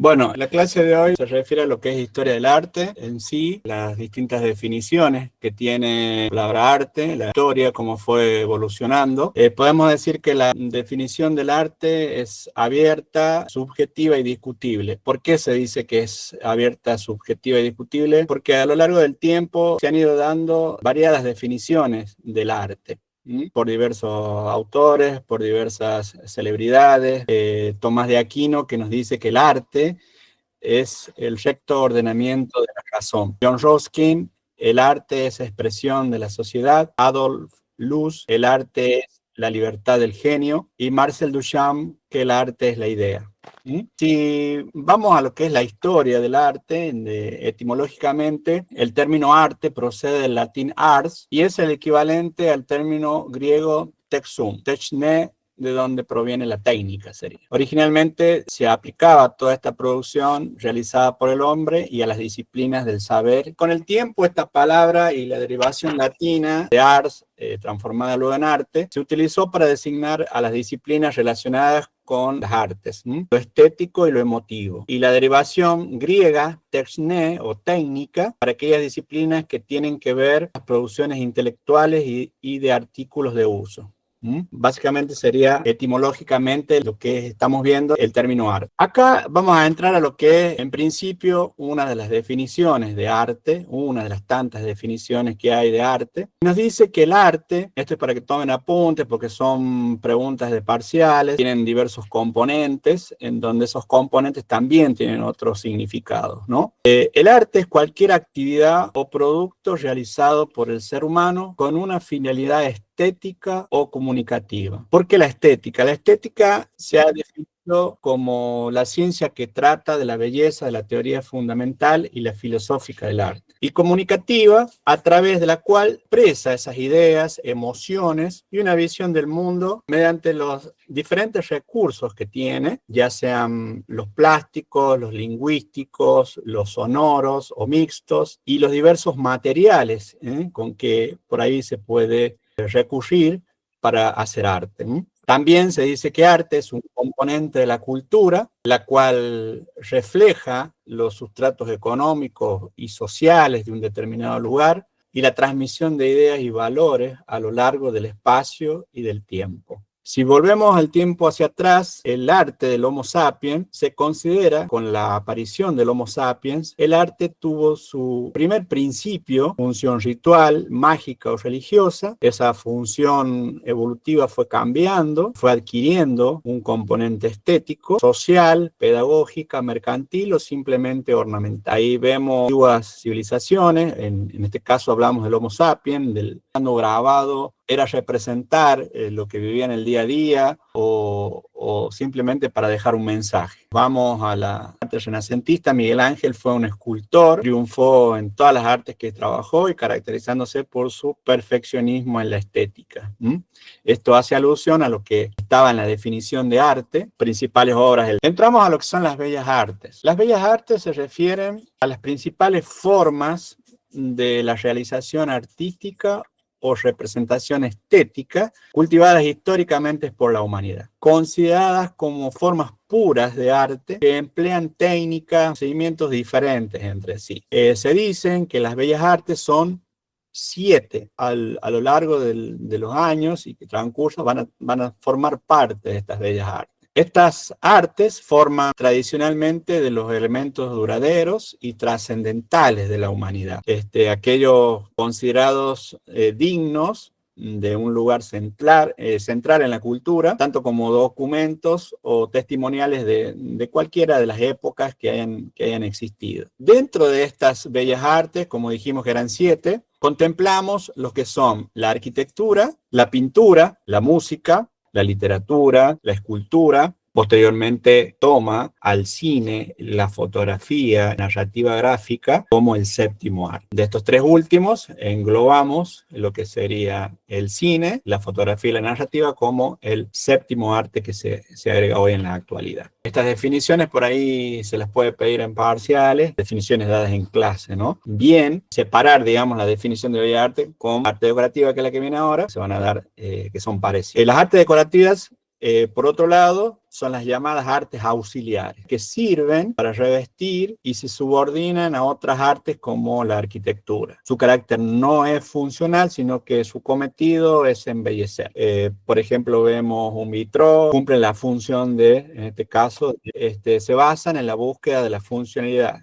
Bueno, la clase de hoy se refiere a lo que es historia del arte en sí, las distintas definiciones que tiene la palabra arte, la historia, cómo fue evolucionando. Podemos decir que la definición del arte es abierta, subjetiva y discutible. ¿Por qué se dice que es abierta, subjetiva y discutible? Porque a lo largo del tiempo se han ido dando variadas definiciones del arte. Por diversos autores, por diversas celebridades. Tomás de Aquino, que nos dice que el arte es el recto ordenamiento de la razón. John Ruskin, el arte es expresión de la sociedad. Adolf Loos, el arte es la libertad del genio. Y Marcel Duchamp, que el arte es la idea. Si vamos a lo que es la historia del arte, etimológicamente, el término arte procede del latín ars y es el equivalente al término griego texum, techne, de donde proviene la técnica sería. Originalmente se aplicaba toda esta producción realizada por el hombre y a las disciplinas del saber. Con el tiempo esta palabra y la derivación latina de ars, transformada luego en arte, se utilizó para designar a las disciplinas relacionadas con las artes, lo estético y lo emotivo. Y la derivación griega, techne o técnica, para aquellas disciplinas que tienen que ver con las producciones intelectuales y de artículos de uso. Básicamente sería etimológicamente lo que estamos viendo el término arte. Acá vamos a entrar a lo que es en principio una de las definiciones de arte, una de las tantas definiciones que hay de arte. Nos dice que el arte, esto es para que tomen apuntes porque son preguntas de parciales, tienen diversos componentes en donde esos componentes también tienen otros significados, ¿no? El arte es cualquier actividad o producto realizado por el ser humano con una finalidad estética o comunicativa. ¿Por qué la estética? La estética se ha definido como la ciencia que trata de la belleza, de la teoría fundamental y la filosófica del arte. Y comunicativa, a través de la cual expresa esas ideas, emociones y una visión del mundo mediante los diferentes recursos que tiene, ya sean los plásticos, los lingüísticos, los sonoros o mixtos, y los diversos materiales con que por ahí se puede recurrir para hacer arte. También se dice que arte es un componente de la cultura, la cual refleja los sustratos económicos y sociales de un determinado lugar y la transmisión de ideas y valores a lo largo del espacio y del tiempo. Si volvemos al tiempo hacia atrás, el arte del Homo sapiens se considera, con la aparición del Homo sapiens, el arte tuvo su primer principio, función ritual, mágica o religiosa. Esa función evolutiva fue cambiando, fue adquiriendo un componente estético, social, pedagógica, mercantil o simplemente ornamental. Ahí vemos antiguas civilizaciones, en este caso hablamos del Homo sapiens, del grabado, era representar lo que vivía en el día a día o simplemente para dejar un mensaje. Vamos a la arte renacentista. Miguel Ángel fue un escultor, triunfó en todas las artes que trabajó y caracterizándose por su perfeccionismo en la estética. Esto hace alusión a lo que estaba en la definición de arte, principales obras. Entramos a lo que son las bellas artes. Las bellas artes se refieren a las principales formas de la realización artística o representación estética cultivadas históricamente por la humanidad, consideradas como formas puras de arte que emplean técnicas, procedimientos diferentes entre sí. Se dicen que las bellas artes son 7 a lo largo de los años y que transcurso van a formar parte de estas bellas artes. Estas artes forman tradicionalmente de los elementos duraderos y trascendentales de la humanidad. Aquellos considerados dignos de un lugar central en la cultura, tanto como documentos o testimoniales de cualquiera de las épocas que hayan existido. Dentro de estas bellas artes, como dijimos que eran 7, contemplamos lo que son la arquitectura, la pintura, la música, la literatura, la escultura. Posteriormente toma al cine, la fotografía, la narrativa gráfica como el séptimo arte. De estos 3 últimos englobamos lo que sería el cine, la fotografía y la narrativa como el séptimo arte que se agrega hoy en la actualidad. Estas definiciones por ahí se las puede pedir en parciales, definiciones dadas en clase, ¿no? Bien, separar, digamos, la definición de bella arte con arte decorativa, que es la que viene ahora, se van a dar que son parecidas. Las artes decorativas Por otro lado, son las llamadas artes auxiliares, que sirven para revestir y se subordinan a otras artes como la arquitectura. Su carácter no es funcional, sino que su cometido es embellecer. Por ejemplo, vemos un vitrón, cumple la función de, en este caso, se basan en la búsqueda de la funcionalidad,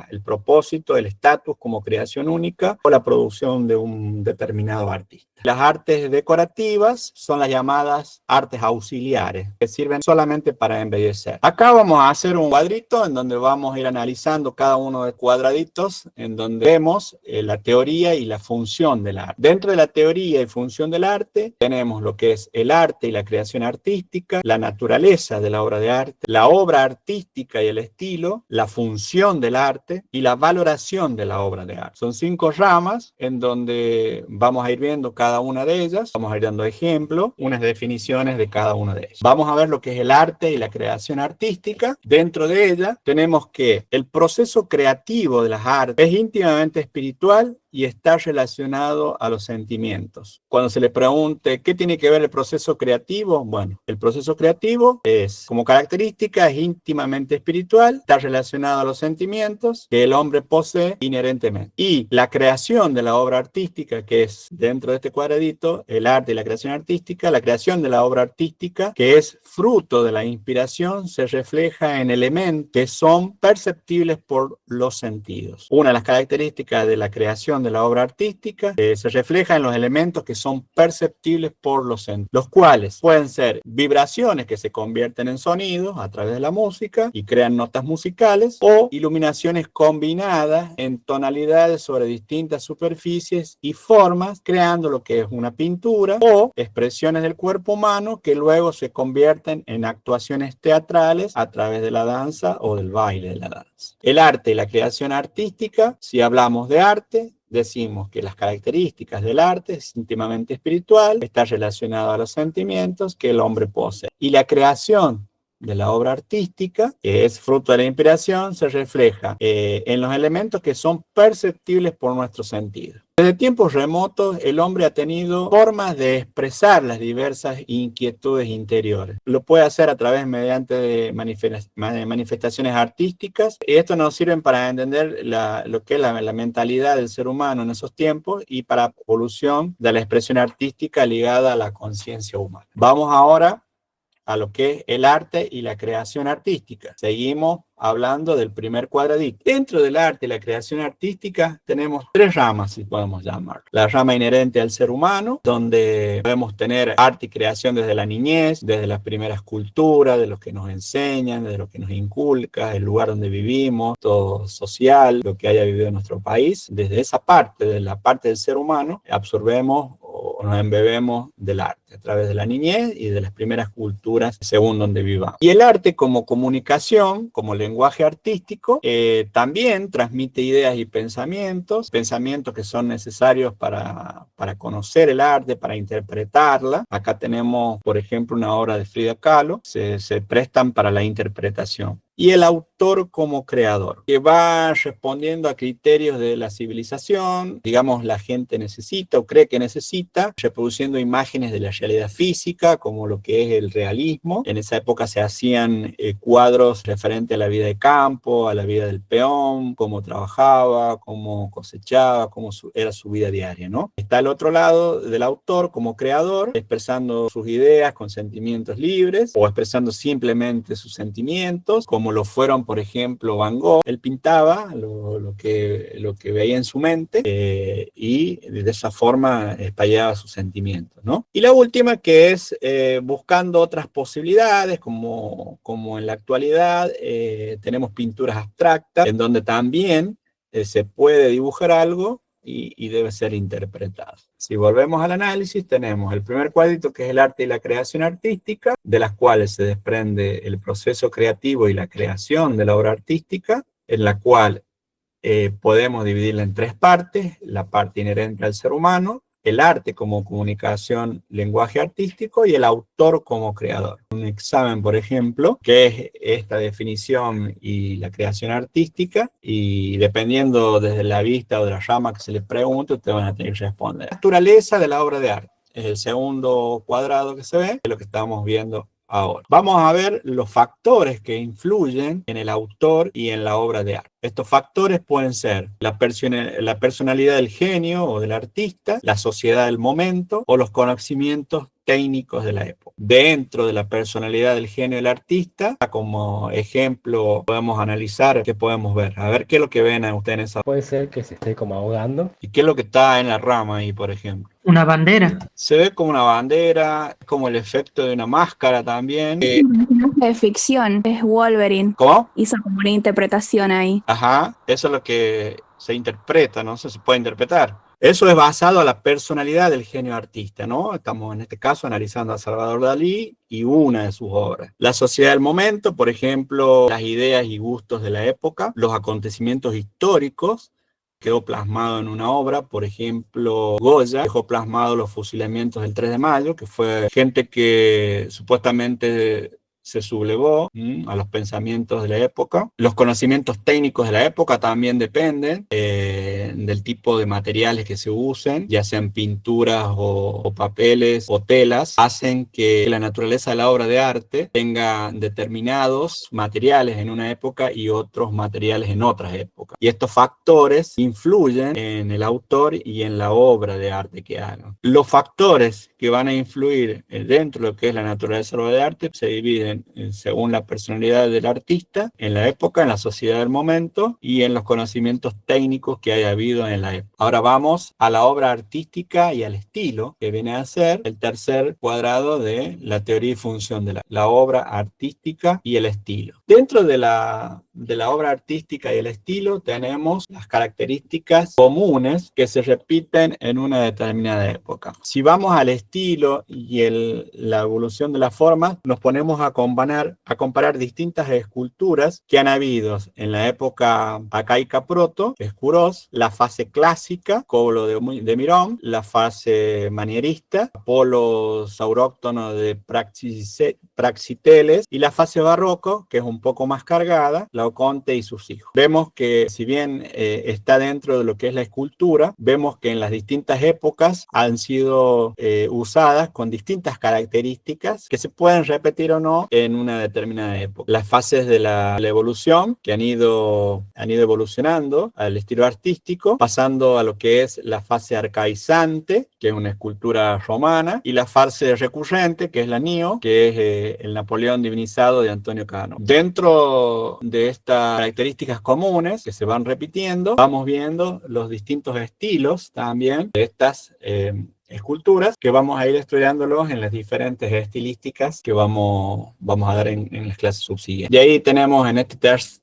el propósito, el estatus como creación única o la producción de un determinado artista. Las artes decorativas son las llamadas artes auxiliares, que sirven solamente para embellecer. Acá vamos a hacer un cuadrito en donde vamos a ir analizando cada uno de los cuadraditos, en donde vemos la teoría y la función del arte. Dentro de la teoría y función del arte, tenemos lo que es el arte y la creación artística, la naturaleza de la obra de arte, la obra artística y el estilo, la función del arte y la valoración de la obra de arte. Son 5 ramas en donde vamos a ir viendo cada una de ellas, vamos a ir dando ejemplos, unas definiciones de cada una de ellas. Vamos a ver lo que es el arte y la creación artística. Dentro de ella tenemos que el proceso creativo de las artes es íntimamente espiritual y está relacionado a los sentimientos. Cuando se le pregunte qué tiene que ver el proceso creativo, bueno, el proceso creativo es, como característica, es íntimamente espiritual, está relacionado a los sentimientos que el hombre posee inherentemente. Y la creación de la obra artística, que es dentro de este cuadradito, el arte y la creación artística, la creación de la obra artística, que es fruto de la inspiración, se refleja en elementos que son perceptibles por los sentidos. Una de las características de la creación de la obra artística se refleja en los elementos que son perceptibles por los sentidos, los cuales pueden ser vibraciones que se convierten en sonidos a través de la música y crean notas musicales, o iluminaciones combinadas en tonalidades sobre distintas superficies y formas, creando lo que es una pintura, o expresiones del cuerpo humano que luego se convierten en actuaciones teatrales a través de la danza o del baile de la danza. El arte y la creación artística, si hablamos de arte, decimos que las características del arte es íntimamente espiritual, está relacionado a los sentimientos que el hombre posee. Y la creación de la obra artística, que es fruto de la inspiración, se refleja en los elementos que son perceptibles por nuestros sentidos. Desde tiempos remotos, el hombre ha tenido formas de expresar las diversas inquietudes interiores. Lo puede hacer a través mediante manifestaciones artísticas. Y esto nos sirve para entender lo que es la mentalidad del ser humano en esos tiempos y para la evolución de la expresión artística ligada a la conciencia humana. Vamos ahora a lo que es el arte y la creación artística. Seguimos hablando del primer cuadradito. Dentro del arte y la creación artística tenemos 3 ramas, si podemos llamar. La rama inherente al ser humano, donde podemos tener arte y creación desde la niñez, desde las primeras culturas, de lo que nos enseñan, de lo que nos inculca, el lugar donde vivimos, todo social, lo que haya vivido en nuestro país. Desde esa parte, de la parte del ser humano, absorbemos o nos embebemos del arte a través de la niñez y de las primeras culturas según donde vivamos. Y el arte como comunicación, como lenguaje artístico, también transmite ideas y pensamientos que son necesarios para conocer el arte, para interpretarla. Acá tenemos, por ejemplo, una obra de Frida Kahlo, se prestan para la interpretación. Y el autor como creador, que va respondiendo a criterios de la civilización, digamos, la gente necesita o cree que necesita, reproduciendo imágenes de la realidad física, como lo que es el realismo. En esa época se hacían cuadros referentes a la vida de campo, a la vida del peón, cómo trabajaba, cómo cosechaba, cómo era su vida diaria, ¿no? Está el otro lado del autor como creador, expresando sus ideas con sentimientos libres, o expresando simplemente sus sentimientos, como lo fueron, por ejemplo, Van Gogh. Él pintaba lo que veía en su mente y de esa forma estallaba sus sentimientos, ¿no? Y la última, que es buscando otras posibilidades, como en la actualidad tenemos pinturas abstractas, en donde también se puede dibujar algo y debe ser interpretado. Si volvemos al análisis, tenemos el primer cuadrito, que es el arte y la creación artística, de las cuales se desprende el proceso creativo y la creación de la obra artística, en la cual podemos dividirla en 3 partes: la parte inherente al ser humano, el arte como comunicación, lenguaje artístico, y el autor como creador. Un examen, por ejemplo, que es esta definición y la creación artística, y dependiendo desde la vista o de la rama que se les pregunte, ustedes van a tener que responder. La naturaleza de la obra de arte. es el segundo cuadrado que se ve, es lo que estamos viendo ahora. Vamos a ver los factores que influyen en el autor y en la obra de arte. Estos factores pueden ser la personalidad del genio o del artista, la sociedad del momento o los conocimientos técnicos de la época. Dentro de la personalidad del genio del artista, como ejemplo, podemos analizar qué podemos ver. A ver qué es lo que ven ustedes en esa. Puede ser que se esté como ahogando. ¿Y qué es lo que está en la rama ahí, por ejemplo? Una bandera. Se ve como una bandera, como el efecto de una máscara también. De ficción, es Wolverine. ¿Cómo? Hizo como una interpretación ahí. Ajá, eso es lo que se interpreta, no sé si se puede interpretar. Eso es basado a la personalidad del genio artista, ¿no? Estamos en este caso analizando a Salvador Dalí y una de sus obras. La sociedad del momento, por ejemplo, las ideas y gustos de la época, los acontecimientos históricos, quedó plasmado en una obra. Por ejemplo, Goya dejó plasmado los fusilamientos del 3 de mayo, que fue gente que supuestamente se sublevó a los pensamientos de la época. Los conocimientos técnicos de la época también dependen del tipo de materiales que se usen, ya sean pinturas o papeles o telas, hacen que la naturaleza de la obra de arte tenga determinados materiales en una época y otros materiales en otras épocas. Y estos factores influyen en el autor y en la obra de arte que hagan. Los factores que van a influir dentro de lo que es la naturaleza de la obra de arte se dividen según la personalidad del artista, en la época, en la sociedad del momento y en los conocimientos técnicos que haya habido en la época. Ahora vamos a la obra artística y al estilo, que viene a ser el tercer cuadrado de la teoría y función de la obra artística y el estilo. Dentro de la obra artística y el estilo tenemos las características comunes que se repiten en una determinada época. Si vamos al estilo y la evolución de la forma, nos ponemos a comparar distintas esculturas que han habido en la época arcaica proto, Escurós, la fase clásica, Coblo de Mirón, la fase manierista, Apolo sauróctono de Praxiteles, y la fase barroco, que es un poco más cargada, Laoconte y sus hijos. Vemos que si bien está dentro de lo que es la escultura, vemos que en las distintas épocas han sido usadas con distintas características que se pueden repetir o no en una determinada época. Las fases de la evolución que han ido evolucionando al estilo artístico, pasando a lo que es la fase arcaizante, que es una escultura romana, y la fase recurrente, que es la Neo, que es el Napoleón divinizado de Antonio Cano. Dentro de estas características comunes que se van repitiendo, vamos viendo los distintos estilos también de estas esculturas, que vamos a ir estudiándolos en las diferentes estilísticas que vamos a dar en las clases subsiguientes. Y ahí tenemos en este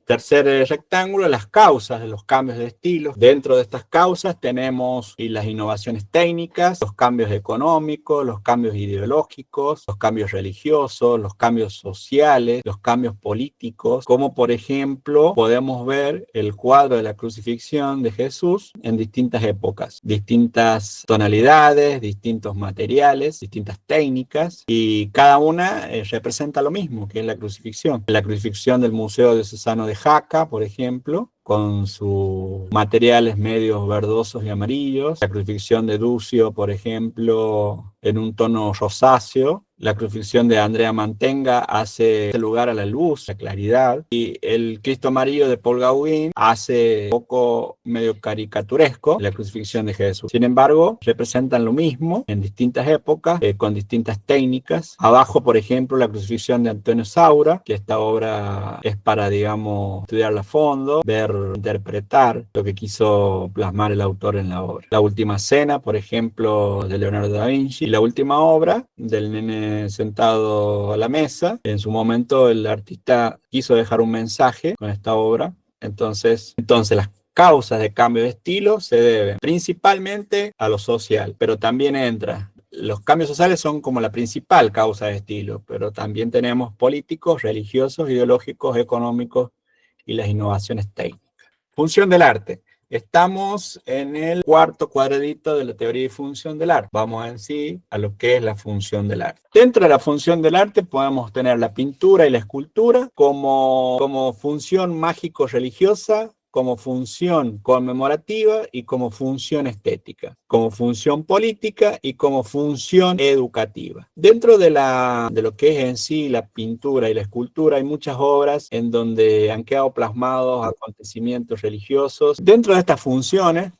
tercer rectángulo las causas de los cambios de estilo. Dentro de estas causas tenemos las innovaciones técnicas, los cambios económicos, los cambios ideológicos, los cambios religiosos, los cambios sociales, los cambios políticos, como por ejemplo podemos ver el cuadro de la crucifixión de Jesús en distintas épocas, distintas tonalidades, distintos materiales, distintas técnicas, y cada una representa lo mismo, que es la crucifixión. La crucifixión del Museo Diocesano de Jaca, por ejemplo, con sus materiales medios verdosos y amarillos. La crucifixión de Ducio, por ejemplo, en un tono rosáceo. La crucifixión de Andrea Mantenga hace lugar a la luz, a la claridad. Y el Cristo amarillo de Paul Gauguin hace un poco medio caricaturesco la crucifixión de Jesús. Sin embargo, representan lo mismo en distintas épocas, con distintas técnicas. Abajo, por ejemplo, la crucifixión de Antonio Saura, que esta obra es para, digamos, estudiarla a fondo, interpretar lo que quiso plasmar el autor en la obra. La Última Cena, por ejemplo, de Leonardo da Vinci, y la última obra del nene sentado a la mesa. En su momento el artista quiso dejar un mensaje con esta obra. Entonces las causas de cambio de estilo se deben principalmente a lo social, pero también los cambios sociales son como la principal causa de estilo, pero también tenemos políticos, religiosos, ideológicos, económicos y las innovaciones técnicas. Función del arte. Estamos en el cuarto cuadradito de la teoría y función del arte. Vamos en sí a lo que es la función del arte. Dentro de la función del arte podemos tener la pintura y la escultura como función mágico-religiosa, como función conmemorativa y como función estética, como función política y como función educativa. Dentro de lo que es en sí la pintura y la escultura, hay muchas obras en donde han quedado plasmados acontecimientos religiosos. Dentro de estas funciones,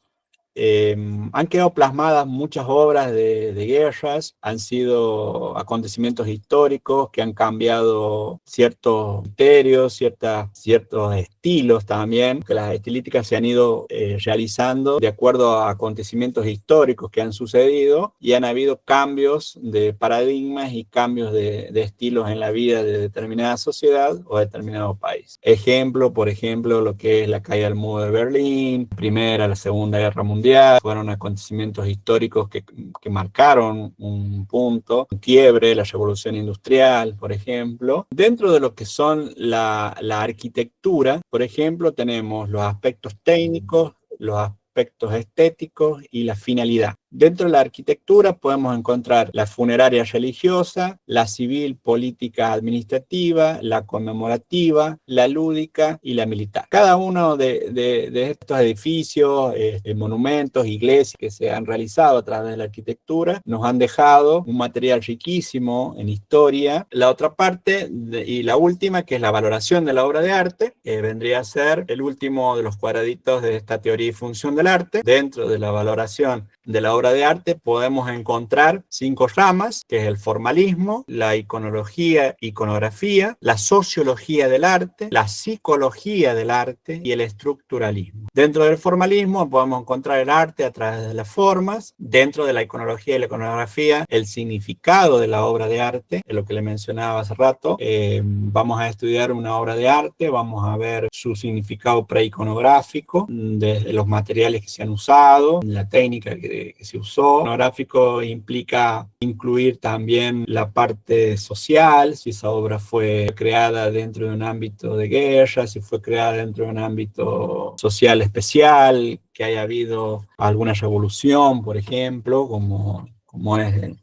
han quedado plasmadas muchas obras de guerras, han sido acontecimientos históricos que han cambiado ciertos criterios, ciertos estilos también, que las estilísticas se han ido realizando de acuerdo a acontecimientos históricos que han sucedido y han habido cambios de paradigmas y cambios de estilos en la vida de determinada sociedad o determinado país. Ejemplo, por ejemplo, lo que es la caída del muro de Berlín, la Segunda Guerra Mundial, fueron acontecimientos históricos que marcaron un punto, un quiebre, la revolución industrial, por ejemplo. Dentro de lo que son la arquitectura, por ejemplo, tenemos los aspectos técnicos, los aspectos estéticos y la finalidad. Dentro de la arquitectura podemos encontrar la funeraria religiosa, la civil, política, administrativa, la conmemorativa, la lúdica y la militar. Cada uno de estos edificios, monumentos, iglesias que se han realizado a través de la arquitectura nos han dejado un material riquísimo en historia. La otra parte y la última, que es la valoración de la obra de arte, vendría a ser el último de los cuadraditos de esta teoría y función del arte. Dentro de la valoración de la obra de arte podemos encontrar 5 ramas, que es el formalismo, la iconología, iconografía, la sociología del arte, la psicología del arte y el estructuralismo. Dentro del formalismo podemos encontrar el arte a través de las formas, dentro de la iconología y la iconografía, el significado de la obra de arte, es lo que le mencionaba hace rato. Vamos a estudiar una obra de arte, vamos a ver su significado preiconográfico, desde los materiales que se han usado, la técnica que se usó. Iconográfico implica incluir también la parte social, si esa obra fue creada dentro de un ámbito de guerra, si fue creada dentro de un ámbito social especial, que haya habido alguna revolución, por ejemplo, como es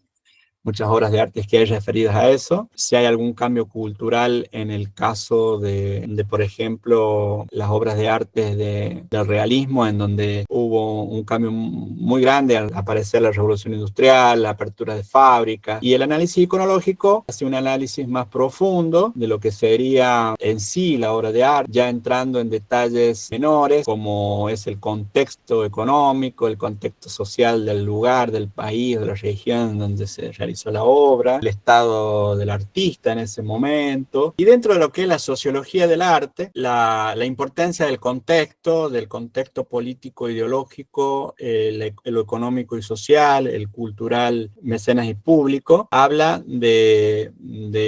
muchas obras de arte que hay referidas a eso. Si hay algún cambio cultural en el caso de por ejemplo, las obras de arte del realismo, en donde hubo un cambio muy grande al aparecer la revolución industrial, la apertura de fábricas, y el análisis iconológico hace un análisis más profundo de lo que sería en sí la obra de arte, ya entrando en detalles menores, como es el contexto económico, el contexto social del lugar, del país, de la región donde se realiza la obra, el estado del artista en ese momento, y dentro de lo que es la sociología del arte, la importancia del contexto político, ideológico, lo económico y social, el cultural, mecenas y público, habla de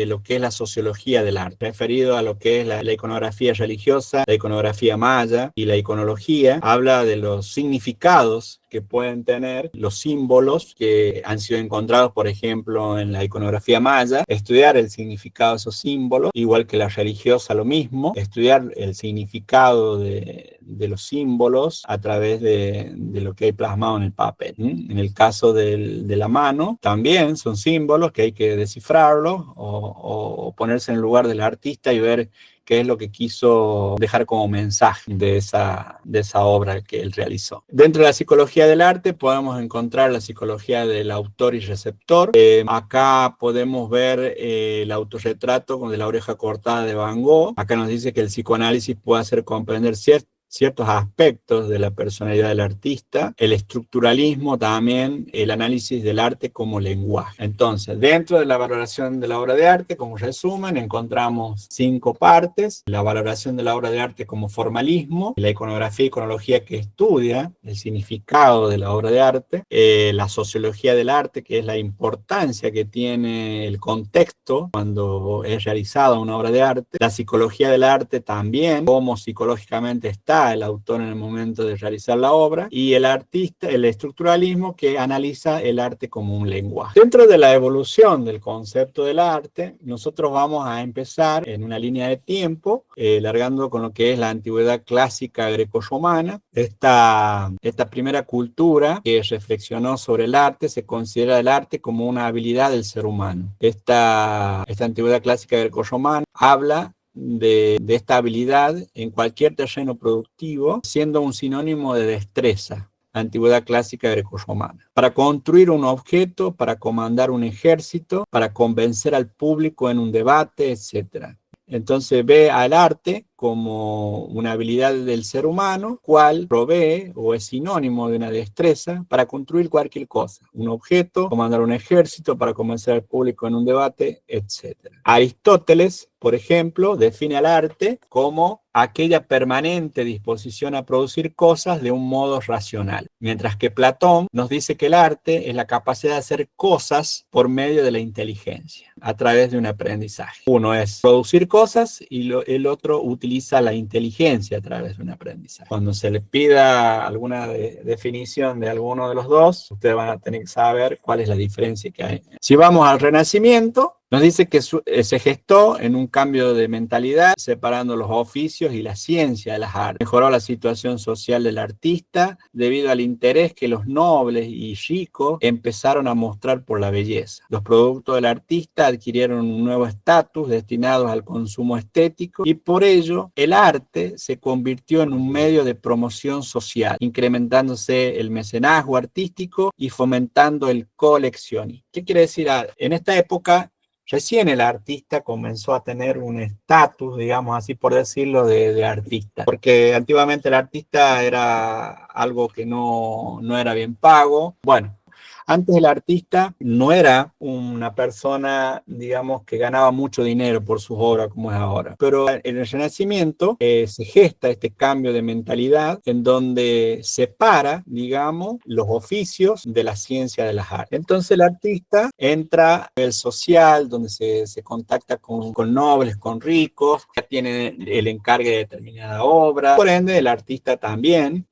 lo que es la sociología del arte, referido a lo que es la iconografía religiosa, la iconografía maya y la iconología, habla de los significados que pueden tener los símbolos que han sido encontrados, por ejemplo, en la iconografía maya, estudiar el significado de esos símbolos, igual que la religiosa lo mismo, estudiar el significado de los símbolos a través de lo que hay plasmado en el papel. En el caso de la mano, también son símbolos que hay que descifrarlos o ponerse en el lugar del artista y ver qué es lo que quiso dejar como mensaje de esa obra que él realizó. Dentro de la psicología del arte podemos encontrar la psicología del autor y receptor. Acá podemos ver el autorretrato de la oreja cortada de Van Gogh. Acá nos dice que el psicoanálisis puede hacer comprender ciertos aspectos de la personalidad del artista, el estructuralismo también, el análisis del arte como lenguaje. Entonces, dentro de la valoración de la obra de arte, como resumen, encontramos 5 partes: la valoración de la obra de arte como formalismo, la iconografía y iconología que estudia el significado de la obra de arte, la sociología del arte, que es la importancia que tiene el contexto cuando es realizada una obra de arte, la psicología del arte también, cómo psicológicamente está el autor en el momento de realizar la obra, y el artista, el estructuralismo, que analiza el arte como un lenguaje. Dentro de la evolución del concepto del arte, nosotros vamos a empezar en una línea de tiempo, largando con lo que es la antigüedad clásica greco-romana. Esta primera cultura que reflexionó sobre el arte se considera el arte como una habilidad del ser humano. Esta antigüedad clásica greco-romana habla de esta habilidad en cualquier terreno productivo, siendo un sinónimo de destreza, la antigüedad clásica grecorromana. Para construir un objeto, para comandar un ejército, para convencer al público en un debate, etc. Entonces ve al arte como una habilidad del ser humano, cual provee o es sinónimo de una destreza para construir cualquier cosa, un objeto, comandar un ejército, para convencer al público en un debate, etc. Aristóteles, por ejemplo, define al arte como aquella permanente disposición a producir cosas de un modo racional, mientras que Platón nos dice que el arte es la capacidad de hacer cosas por medio de la inteligencia, a través de un aprendizaje. Uno es producir cosas y el otro utiliza la inteligencia a través de un aprendizaje. Cuando se les pida alguna definición de alguno de los dos, ustedes van a tener que saber cuál es la diferencia que hay. Si vamos al Renacimiento, nos dice que se gestó en un cambio de mentalidad, separando los oficios y la ciencia de las artes. Mejoró la situación social del artista debido al interés que los nobles y ricos empezaron a mostrar por la belleza. Los productos del artista adquirieron un nuevo estatus destinados al consumo estético y por ello el arte se convirtió en un medio de promoción social, incrementándose el mecenazgo artístico y fomentando el coleccionismo. ¿Qué quiere decir? En esta época, recién el artista comenzó a tener un estatus, digamos así por decirlo, de artista. Porque antiguamente el artista era algo que no era bien pago. Bueno, antes el artista no era una persona, digamos, que ganaba mucho dinero por sus obras como es ahora. Pero en el Renacimiento se gesta este cambio de mentalidad en donde separa, digamos, los oficios de la ciencia de las artes. Entonces el artista entra en el social, donde se contacta con nobles, con ricos, que tienen el encargue de determinada obra. Por ende, el artista también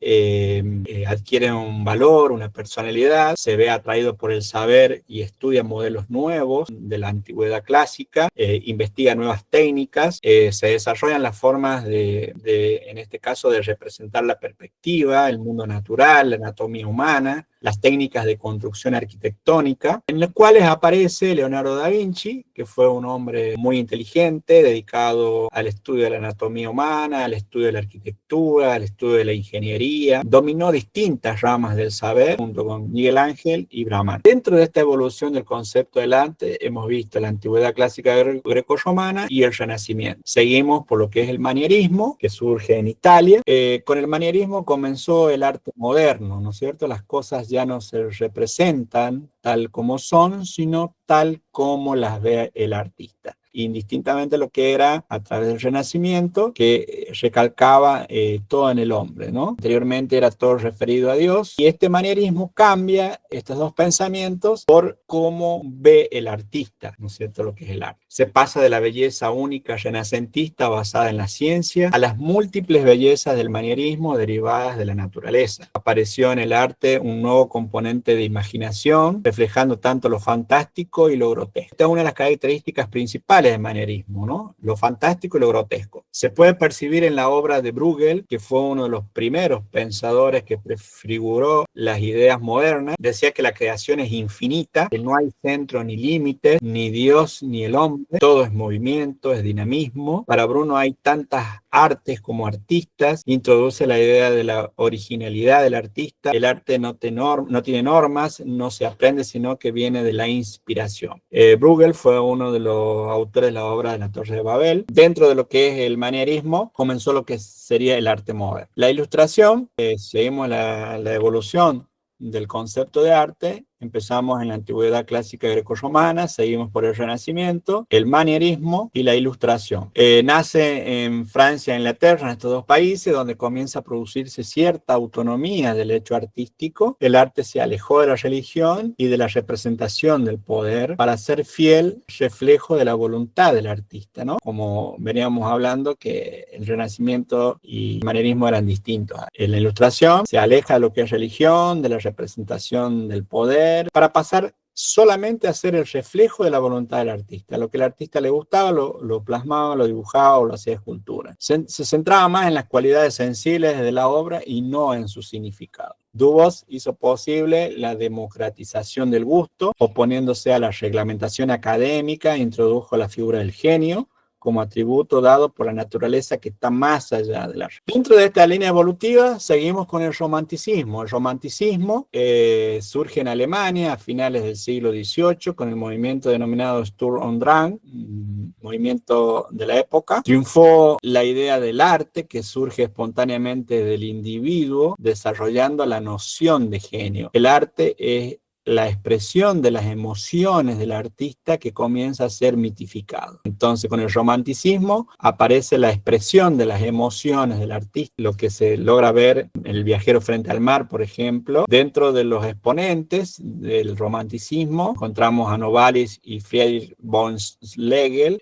adquiere un valor, una personalidad, se ve atraído por el saber y estudia modelos nuevos de la antigüedad clásica, investiga nuevas técnicas, se desarrollan las formas en este caso, de representar la perspectiva, el mundo natural, la anatomía humana, las técnicas de construcción arquitectónica, en las cuales aparece Leonardo da Vinci, que fue un hombre muy inteligente, dedicado al estudio de la anatomía humana, al estudio de la arquitectura, al estudio de la ingeniería. Dominó distintas ramas del saber, junto con Miguel Ángel y Brahman. Dentro de esta evolución del concepto del arte, hemos visto la antigüedad clásica grecorromana y el Renacimiento. Seguimos por lo que es el manierismo, que surge en Italia. Con el manierismo comenzó el arte moderno, ¿no es cierto? Las cosas ya no se representan tal como son, sino tal como las ve el artista. Indistintamente lo que era a través del Renacimiento, que recalcaba todo en el hombre, ¿no? Anteriormente era todo referido a Dios, y este manierismo cambia estos dos pensamientos por cómo ve el artista, ¿no es cierto?, lo que es el arte. Se pasa de la belleza única renacentista basada en la ciencia a las múltiples bellezas del manierismo derivadas de la naturaleza. Apareció en el arte un nuevo componente de imaginación, reflejando tanto lo fantástico y lo grotesco. Esta es una de las características principales del manierismo, ¿no? Lo fantástico y lo grotesco. Se puede percibir en la obra de Bruegel, que fue uno de los primeros pensadores que prefiguró las ideas modernas. Decía que la creación es infinita, que no hay centro ni límites, ni Dios ni el hombre, todo es movimiento, es dinamismo. Para Bruno hay tantas artes como artistas, introduce la idea de la originalidad del artista. El arte no tiene normas, no se aprende, sino que viene de la inspiración. Bruegel fue uno de los autores de la obra de la Torre de Babel. Dentro de lo que es el manierismo, comenzó lo que sería el arte moderno. La ilustración, seguimos la evolución del concepto de arte. Empezamos en la antigüedad clásica grecorromana, seguimos por el Renacimiento, el manierismo y la ilustración. Nace en Francia e Inglaterra, en estos dos países, donde comienza a producirse cierta autonomía del hecho artístico. El arte se alejó de la religión y de la representación del poder para ser fiel reflejo de la voluntad del artista, ¿no? Como veníamos hablando, que el Renacimiento y el manierismo eran distintos. En la ilustración se aleja de lo que es religión, de la representación del poder, para pasar solamente a ser el reflejo de la voluntad del artista. Lo que al artista le gustaba, lo plasmaba, lo dibujaba o lo hacía escultura. Se centraba más en las cualidades sensibles de la obra y no en su significado. Dubos hizo posible la democratización del gusto, oponiéndose a la reglamentación académica, introdujo la figura del genio como atributo dado por la naturaleza que está más allá del arte. Dentro de esta línea evolutiva seguimos con el romanticismo. El romanticismo surge en Alemania a finales del siglo XVIII con el movimiento denominado Sturm und Drang, movimiento de la época. Triunfó la idea del arte que surge espontáneamente del individuo desarrollando la noción de genio. El arte es la expresión de las emociones del artista que comienza a ser mitificado. Entonces, con el romanticismo aparece la expresión de las emociones del artista, lo que se logra ver en El viajero frente al mar, por ejemplo. Dentro de los exponentes del romanticismo encontramos a Novalis y Friedrich von Schlegel,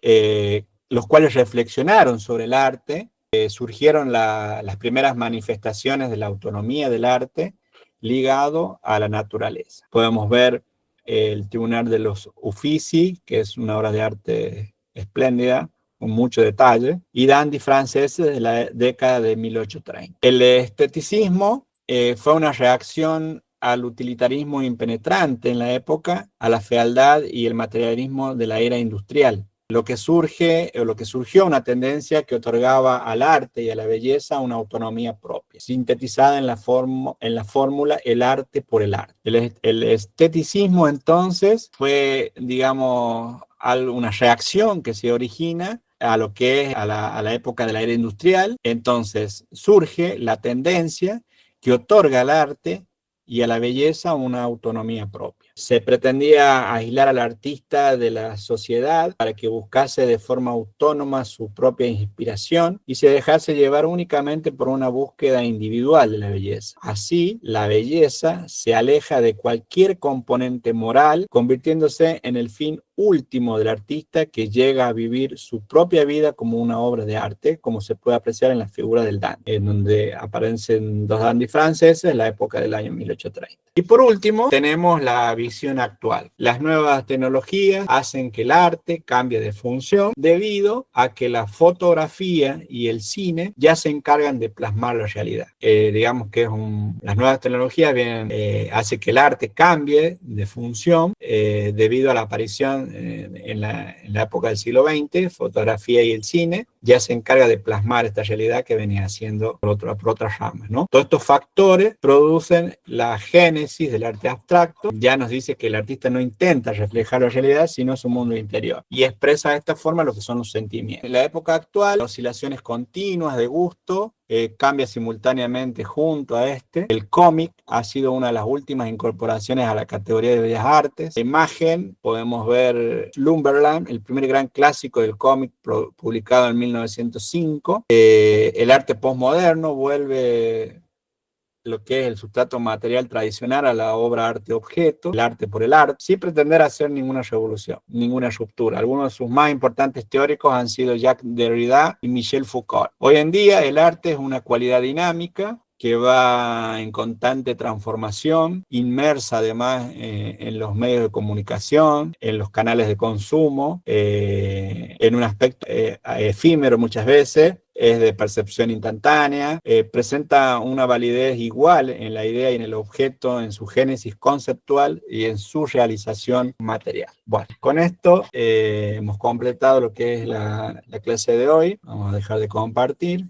los cuales reflexionaron sobre el arte. Surgieron las primeras manifestaciones de la autonomía del arte ligado a la naturaleza. Podemos ver el Tribunal de los Uffizi, que es una obra de arte espléndida, con mucho detalle, y dandy franceses de la década de 1830. El esteticismo fue una reacción al utilitarismo impenetrante en la época, a la fealdad y el materialismo de la era industrial. Lo que surgió una tendencia que otorgaba al arte y a la belleza una autonomía propia, sintetizada en la fórmula el arte por el arte. El esteticismo entonces fue, digamos, una reacción que se origina a lo que es a la época de la era industrial. Entonces surge la tendencia que otorga al arte y a la belleza una autonomía propia. Se pretendía aislar al artista de la sociedad para que buscase de forma autónoma su propia inspiración y se dejase llevar únicamente por una búsqueda individual de la belleza. Así, la belleza se aleja de cualquier componente moral, convirtiéndose en el fin último del artista que llega a vivir su propia vida como una obra de arte, como se puede apreciar en la figura del dandy, en donde aparecen dos dandy franceses en la época del año 1830. Y por último, tenemos la visión actual. Las nuevas tecnologías hacen que el arte cambie de función debido a que la fotografía y el cine ya se encargan de plasmar la realidad. Digamos que las nuevas tecnologías hacen que el arte cambie de función debido a la aparición en la época del siglo XX, fotografía y el cine ya se encarga de plasmar esta realidad que venía haciendo por otras ramas, ¿no? Todos estos factores producen la génesis del arte abstracto. Ya nos dice que el artista no intenta reflejar la realidad, sino su mundo interior, y expresa de esta forma lo que son los sentimientos. En la época actual, oscilaciones continuas de gusto cambia simultáneamente junto a este. El cómic ha sido una de las últimas incorporaciones a la categoría de bellas artes. La imagen, podemos ver Slumberland, el primer gran clásico del cómic publicado en 1905. El arte postmoderno vuelve lo que es el sustrato material tradicional a la obra arte-objeto, el arte por el arte, sin pretender hacer ninguna revolución, ninguna ruptura. Algunos de sus más importantes teóricos han sido Jacques Derrida y Michel Foucault. Hoy en día el arte es una cualidad dinámica que va en constante transformación, inmersa además en los medios de comunicación, en los canales de consumo, en un aspecto efímero muchas veces, es de percepción instantánea, presenta una validez igual en la idea y en el objeto, en su génesis conceptual y en su realización material. Bueno, con esto hemos completado lo que es la clase de hoy. Vamos a dejar de compartir.